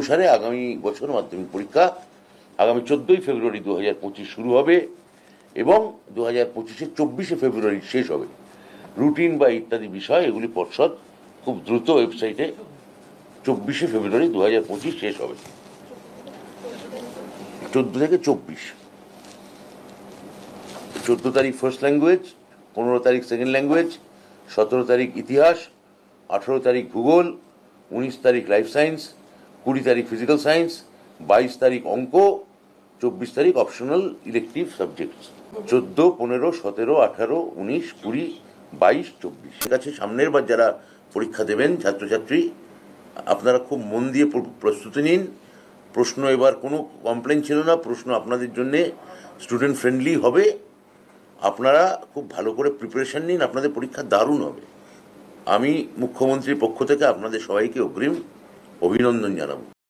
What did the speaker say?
অনুসারে আগামী বছর মাধ্যমিক পরীক্ষা আগামী 14ই ফেব্রুয়ারি 2025 শুরু হবে এবং 2025-এর 24শে ফেব্রুয়ারি শেষ হবে। রুটিন বা ইত্যাদি বিষয় এগুলি পর্ষদ খুব দ্রুত ওয়েবসাইটে 24শে ফেব্রুয়ারি 2025 শেষ হবে। 14 থেকে 24, 14 তারিখ ফার্স্ট ল্যাঙ্গুয়েজ, 15 তারিখ সেকেন্ড ল্যাঙ্গুয়েজ, 17 তারিখ ইতিহাস, 18 তারিখ ভূগোল, 19 তারিখ লাইফ সায়েন্স, 20 তারিখ ফিজিক্যাল সায়েন্স, 22 তারিখ অঙ্ক, 24 তারিখ অপশনাল ইলেকটিভ সাবজেক্টস। 14, 15, 17, 18, 19, 20, 22, 24 ঠিক আছে। সামনের বার যারা পরীক্ষা দেবেন ছাত্রছাত্রী, আপনারা খুব মন দিয়ে প্রস্তুতি নিন। প্রশ্ন এবার কোনো কমপ্লেন ছিল না, প্রশ্ন আপনাদের জন্যে স্টুডেন্ট ফ্রেন্ডলি হবে। আপনারা খুব ভালো করে প্রিপারেশান নিন, আপনাদের পরীক্ষা দারুণ হবে। আমি মুখ্যমন্ত্রীর পক্ষ থেকে আপনাদের সবাইকে অগ্রিম অভিনন্দন জানাবো।